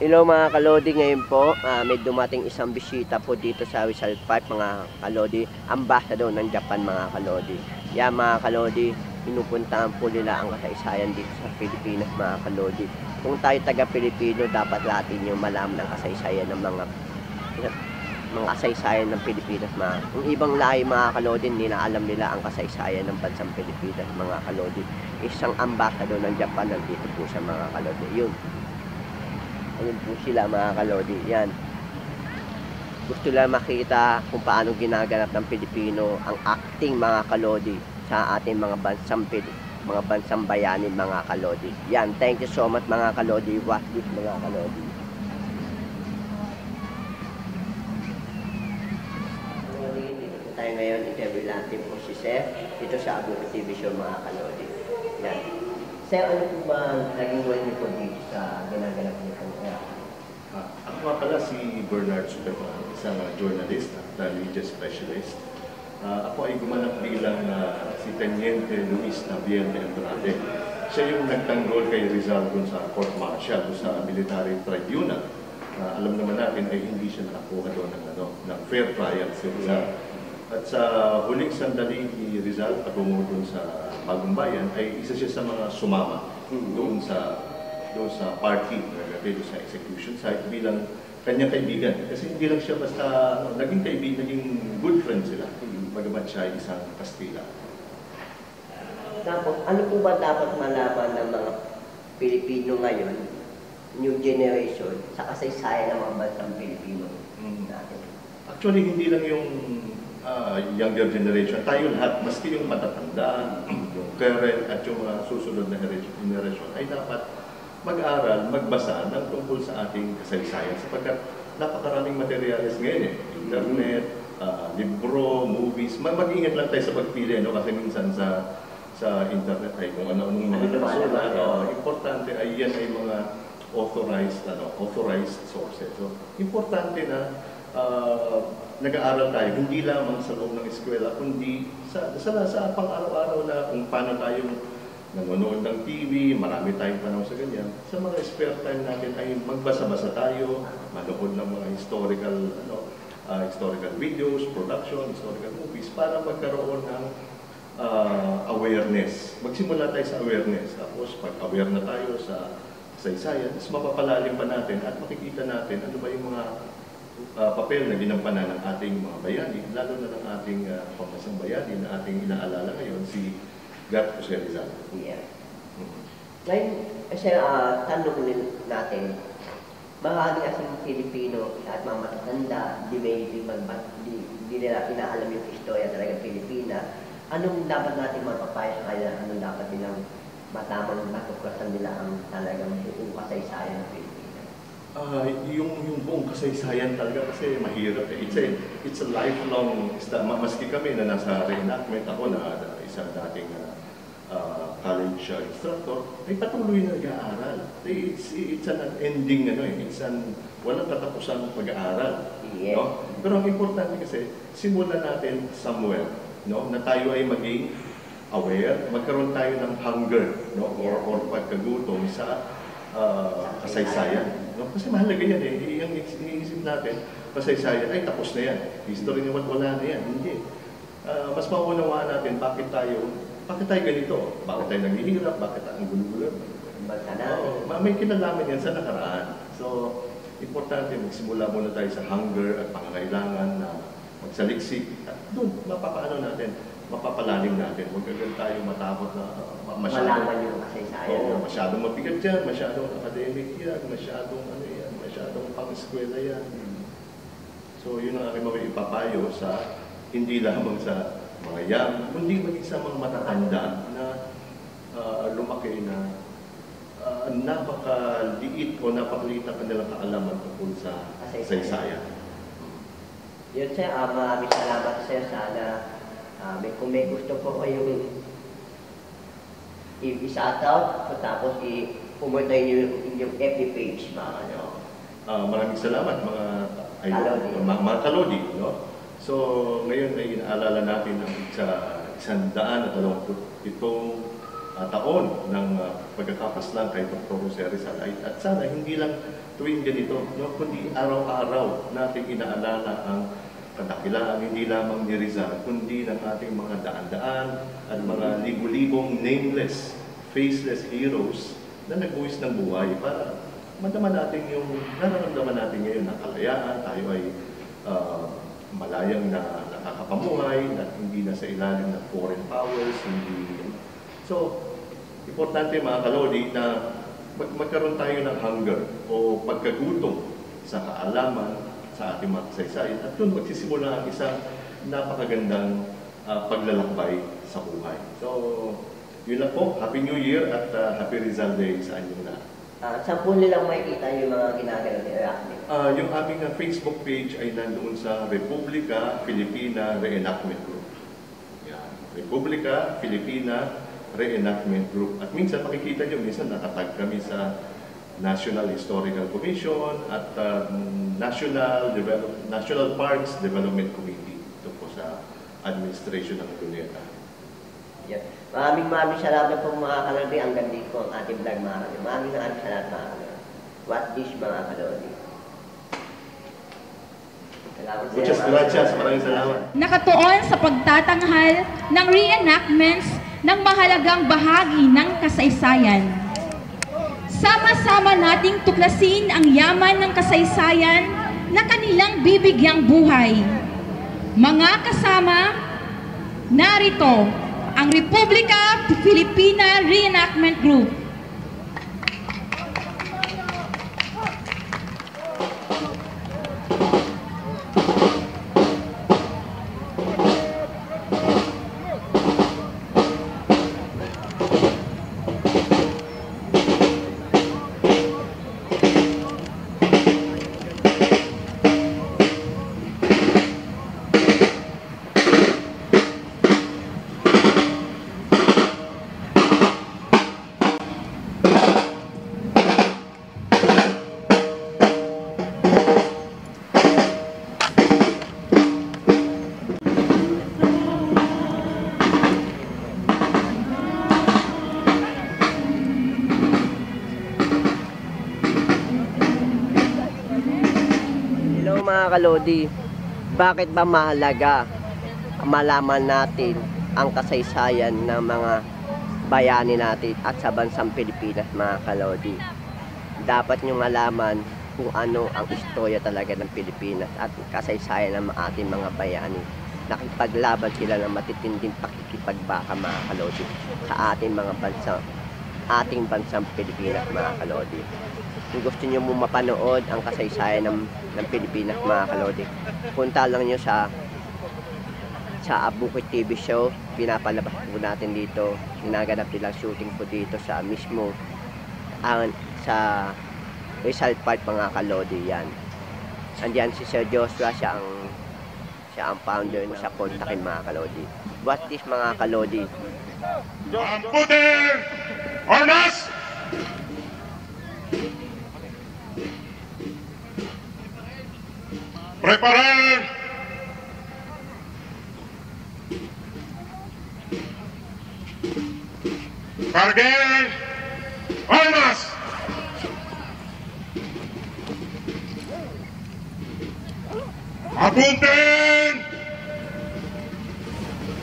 Hello mga kalodi, ngayon po may dumating isang bisita po dito sa Rizal Park mga kalodi, ambassador ng Japan mga kalodi. Yan mga kalodi, pinupuntahan po nila ang kasaysayan dito sa Pilipinas mga kalodi. Kung tayo taga Pilipino, dapat natin yung malaman ng kasaysayan ng mga kasaysayan ng Pilipinas mga. Yung ibang lahi mga kalodi, hindi na alam nila ang kasaysayan ng bansang Pilipinas mga kalodi. Isang ambassador ng Japan nandito po sa mga kalodi. Yun. Ayun po sila mga kalodi. Yan. Gusto lang makita kung paano ginaganap ng Pilipino ang acting mga kalodi sa ating mga bansang bayani mga kalodi. Yan. Thank you so much mga kalodi. Watch this mga kalodi. Dito po tayo ngayon. Interview natin po si Sir dito sa Abuco TV Show mga kalodi. Yan. Sir, ano po ba naging role niyo po dito sa ginaganap niyo po? Ako nga pala si Bernard Superman, isang journalist at media specialist. Ako ay gumanap bilang si Teniente Luis Navier de Andrade. Siya yung nagtanggol kay Rizal dun sa court martial, dun sa military tribunal. Alam naman natin ay hindi siya nakakuha doon ng fair trial si Rizal. At sa huling sandali ni Rizal, patungo dun sa Bagong Bayan, ay isa siya sa mga sumama doon sa party, doon sa execution site bilang kanyang kaibigan. Kasi hindi lang siya basta naging kaibigan, naging good friend sila. Bagamat siya ay isang Kastila. Tapos, ano po ba dapat malaman ng mga Pilipino ngayon, new generation, sa kasaysayan ng mga bansang Pilipino natin? Actually, hindi lang yung younger generation. Tayo lahat, maski yung matatanda, yung current at yung mga susunod na generation, ay dapat mag-aral, magbasa ng tungkol sa ating kasaysayan sapagkat napakaraming materials ngayon internet, libro, movies. Mag-ingat lang tayo sa pagpili kasi minsan sa internet ay kung ano-anong mga nasulat. Importante ay yan ay mga authorized sources. So, importante na nag-aaral tayo, hindi lamang sa loob ng eskwela, kundi sa pang-araw-araw na kung paano tayo nanonood ng TV, marami tayong panahon sa ganyan. Sa mga spare time natin ay magbasa-basa tayo, manood ng mga historical videos, production, historical movies, para magkaroon ng awareness. Magsimula tayo sa awareness. Tapos pag-aware na tayo sa kasaysayan, mas mapapalalim pa natin at makikita natin ano ba yung mga papel na ginampanan ng ating mga bayani, lalo na ng ating pambansang bayani na ating inaalala ngayon, si Gat Jose Rizal. Yeah. Ngayon, kasi tanong natin, marami kasing Pilipino at mga matatanda, hindi nila pinaalam yung istorya talaga Pilipina. Anong dapat natin mapapayo sa kanila? Anong dapat nilang matamang matuklasan nila ang talagang buong kasaysayan ng Pilipina? Yung buong kasaysayan talaga kasi mahirap. It's a lifelong, maski kami na nasa reenactment, ako na isang dating college instructor, ay patuloy na nag-aaral. It's an ending, walang katapusang pag-aaral. Yeah. No? Pero ang importante kasi, simulan natin somewhere, no? Na tayo ay maging aware, magkaroon tayo ng hunger, no? Or pagkagutom sa kasaysayan. No? Kasi mahalaga yan yung iniisip natin, kasaysayan, ay tapos na yan. History naman wala na yan. Hindi. Mas maunawaan natin bakit tayo ganito, bakit tayo naghihirap, bakit ang gulo-gulo. May kinalaman yan sa nakaraan. So, importante magsimula muna tayo sa hunger at pangangailangan na magsaliksik. At doon, mapapalalim natin. Huwag agad tayo matakot na malaman yung kasaysayan. Masyadong mabigat yan, masyadong academic yan, masyadong pang-eskwela yan. So, yun ang aking mga ipapayo sa hindi lamang sa mga young, kundi maging sa mga matatanda na lumaki na napakaliit o napakaliit ang kanilang kaalaman tungkol sa kasaysayan. Yun sir, maraming salamat sir. Sana kung may gusto po kayong i-shoutout, tapos pumunta yung inyong FB page. Maraming salamat mga kalodi. No? So, ngayon ay inaalala natin ang 127 taon ng pagkakapaslang kay Dr. Jose Rizal at sana hindi lang tuwing ganito, no, kundi araw-araw natin inaalala ang kadakilaan hindi lamang ni Rizal, kundi ng ating mga daan-daan at mga libu-libong nameless, faceless heroes na nagbuwis ng buhay para madama natin yung nararamdaman natin ngayon na kalayaan, tayo ay malayang na nakakapamuhay, na hindi na sa ilalim ng foreign powers, hindi. So, importante mga kalodi na magkaroon tayo ng hunger o pagkagutom sa kaalaman sa ating mga kasaysayan at doon magsisimula ang isang napakagandang paglalakbay sa buhay. So, yun lang po. Happy New Year at Happy Rizal Day sa inyong lahat. Saan po nilang makikita yung mga ginagawa ni Aracne? Yung aming Facebook page ay nandoon sa Republika Filipina Reenactment Group. Yan. Republika Filipina Reenactment Group. At minsan makikita nyo, minsan nakatag kami sa National Historical Commission at National Parks Development Committee. Ito po sa administration ng Luneta. Yan. Maraming salamat po mga kalodi. Hanggang dito ang ating vlog mga kalodi. Maraming salamat mga kalodi. What dish mga kalodi? Muchas gracias. Maraming salamat. Nakatuon sa pagtatanghal ng reenactments ng mahalagang bahagi ng kasaysayan. Sama-sama nating tuklasin ang yaman ng kasaysayan na kanilang bibigyang buhay. Mga kasama, narito ang Republika Filipina Reenactment Group. Mga kalodi, bakit ba mahalaga malaman natin ang kasaysayan ng mga bayani natin at sa bansang Pilipinas mga kalodi? Dapat nyo malaman kung ano ang istorya talaga ng Pilipinas at kasaysayan ng ating mga bayani. Nakipaglaban sila ng matitinding pakikipagbaka mga kalodi sa ating mga bansang Pilipinas mga kalodi. Kung gusto nyo mo mapanood ang kasaysayan ng Pilipinas mga kalodi, punta lang nyo sa Bukid TV show. Pinapalabas po natin dito, ginaganap nilang shooting po dito sa mismo sa Rizal Park mga kalodi. Yan, andyan si Sir Joshua, siya ang founder, siya kontakin mga kalodi. What is mga kalodi? Amputin! Armas! Preparar! Carguen! Armas! Apunten!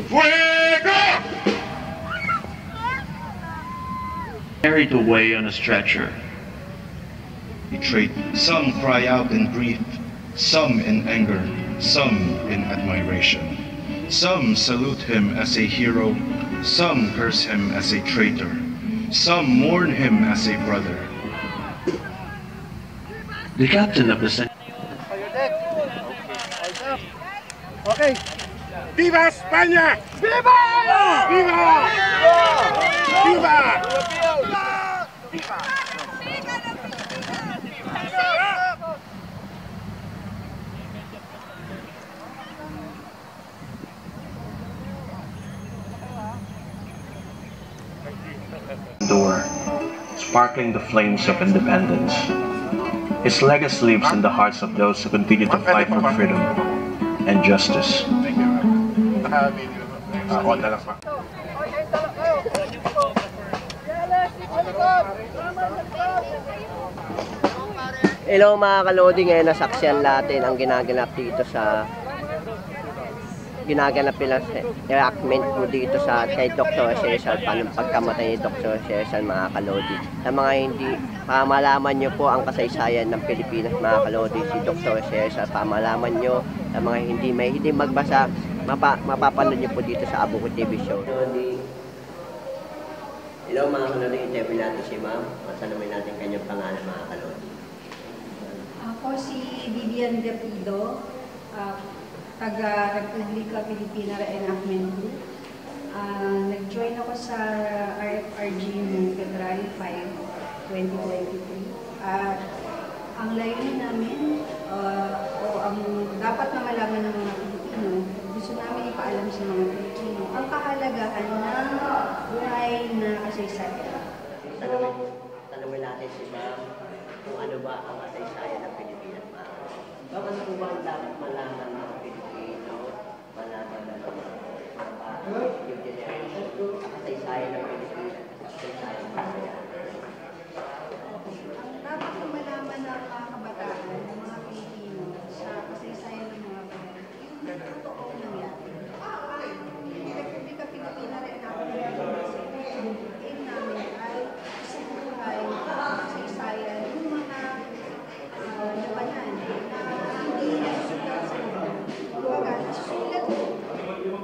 Fuego! Carried away on a stretcher. Betrayed. Some cry out in grief, some in anger, some in admiration. Some salute him as a hero, some curse him as a traitor, some mourn him as a brother. The captain of the Okay. ¡Viva España! ¡Viva! ¡Viva! ¡Viva! ¡Viva! door, sparkling the flames of independence. His legacy lives in the hearts of those who continue to fight for freedom and justice. Thank you. Hello mga kalodi, ngayon nasaksiyan natin ang ginaganap dito sa nila enactment po dito sa kay Dr. Cesar, paano pagkamatay ni Dr. Cesar mga kalodi. Sa mga hindi pamalaman nyo po ang kasaysayan ng Pilipinas mga kalodi, si Dr. Cesar, pamalaman nyo. Sa mga hindi magbasa, mapapanood nyo po dito sa Abuko TV show. Hello mga kalodi, interview natin si ma'am. Masalamin natin kanyang pangalan mga kalodi. Ako si Vivian Gapido, taga Republika Pilipina Reenactment Group. Nag-join ako sa RFRG noong February 5, 2023. At ang layunin namin, o ang dapat na malaman ng mga Pilipino, gusto namin ipaalam sa mga Pilipino ang kahalagahan ng buhay na kasaysayan. Tanungin natin si ma'am kung ano ba ang kasaysayan ng Pilipinas, ma'am. Ano po ba ang dapat malaman ng Pilipino, malaman ng mga yung generation, ang kasaysayan ng Pilipinas, kasaysayan ng kasaysayan? Ang dapat na malaman ng mga kabataan, ng mga Pilipino, sa kasaysayan ng mga buhay, yung totoo nangyari. Yung Republika Pilipina Reenactment Group, aim namin ay isang buhay, kasaysayan, yung mga labanan na hindi nasusulat sa mga. Kumbaga, nasusulat ko.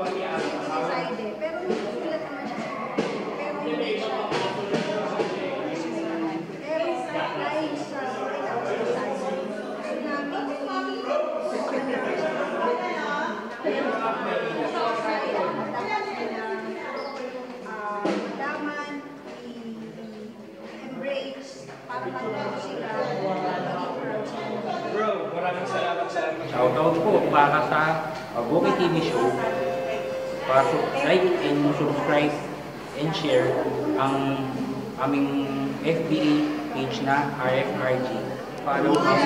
Decided, pero nasusulat naman siya sa mga. Pero hindi siya nasusulat. Pero dahil sa mga kasaysayan, gusto namin malaman, i-embrace, para magbago sila, maging proud sila. Bro, maraming salamat sa shoutout po para sa Abuko TV show. Para like and subscribe and share ang aming FBA page na RFRG. Follow ang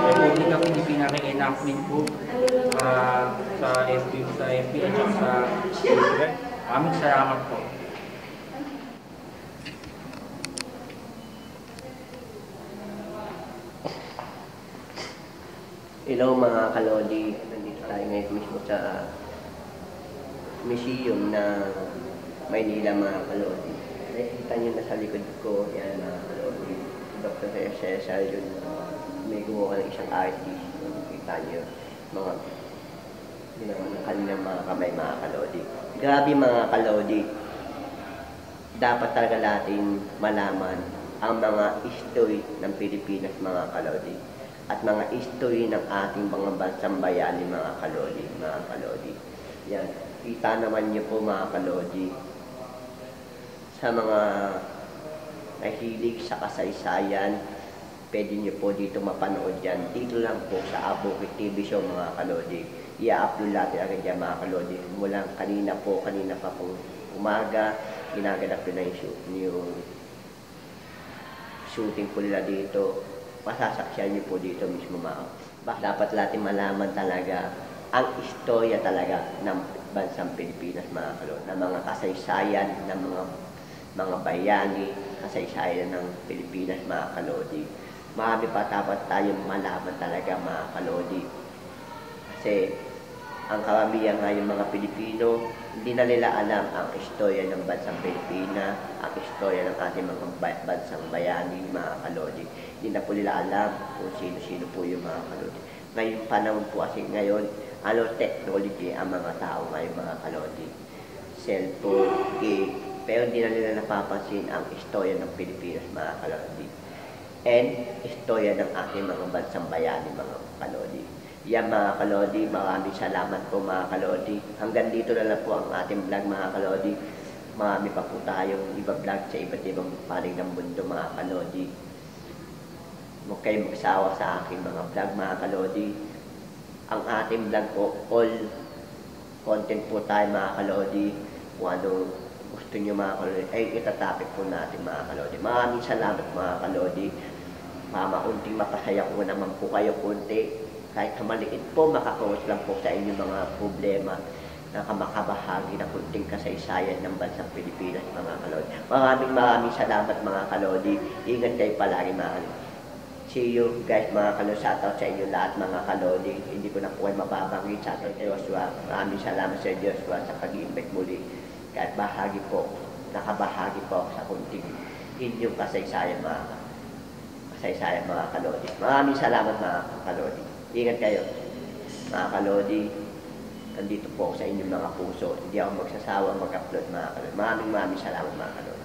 Republika Pilipina Reenactment po sa FB at sa Twitter. Maraming salamat po. Hello mga kalodi, nandito tayo ngayon mismo sa museum ng Maynila mga kalodi. Nakikita nyo na sa likod ko, yan mga kalodi. Dr. Cesar yun, may gumawa ng isang artist. Nakikita nyo mga ginawa ng kanilang mga kamay mga kalodi. Grabe mga kalodi, dapat talaga natin malaman ang mga history ng Pilipinas mga kalodi. At mga history ng ating mga bansang bayani mga kalodi. Yan, kita naman niyo po mga kalodi sa mga nahilig sa kasaysayan, pwede niyo po dito mapanood yan. Dito lang po sa Abuko TV show mga kalodi. I-upload natin agad yan mga kalodi. Mula kanina pa po umaga, ginaganap na yung shooting po nila dito. Masasaksiyan niyo po dito mismo mga. Dapat natin malaman talaga ang istorya talaga ng bansang Pilipinas mga kalodi, ng mga kasaysayan ng mga bayani, kasaysayan ng Pilipinas mga kalodi. Marami pa dapat tayong malaman talaga mga kalodi. Kasi ang karamihan nga yung mga Pilipino, hindi na nila alam ang istorya ng bansang Pilipinas, ang istorya ng ating mga bansang bayani mga kalodi. Hindi na po nila alam kung sino-sino po yung mga kalodi. Ngayong panahon po kasi ngayon, technology ang mga tao ngayon mga kalodi. Cellphone, pero hindi na nila napapansin ang istorya ng Pilipinas mga kalodi. And istorya ng ating mga bansang bayani mga kalodi. Yan mga kalodi, maraming salamat po mga kalodi. Hanggang dito na lang po ang ating vlog mga kalodi. Marami pa po tayong iba-vlog sa iba't ibang panig ng mundo mga kalodi. Huwag kayong magsawa sa aking mga vlog mga kalodi. Ang ating vlog po, all content po tayo mga kalodi. Kung ano gusto nyo mga kalodi, ay itatapik po natin mga kalodi. Maraming salamat mga kalodi. Unting mapasaya ko naman po kayo kunti. Kahit maliit po, makakawas lang po sa inyong mga problema. nakamakabahagi na kunting kasaysayan ng bansang Pilipinas, mga kalodi. Maraming salamat, mga kalodi. Ingat kayo palagi, mga kalodi. See you guys, mga kalodi. Shoutout sa inyo lahat, mga kalodi. Hindi ko na po kayo mababanggit. Shoutout kay Joshua. Maraming salamat sa Joshua sa pag-iimbit muli. Kahit nakabahagi po sa kunting inyong kasaysayan, mga kalodi. Maraming salamat, mga kalodi. Ingat kayo, mga kalodi. Nandito po ako sa inyong mga puso. Hindi ako magsasawang mag-upload, mga kalodi. Maraming salamat, mga kalodi.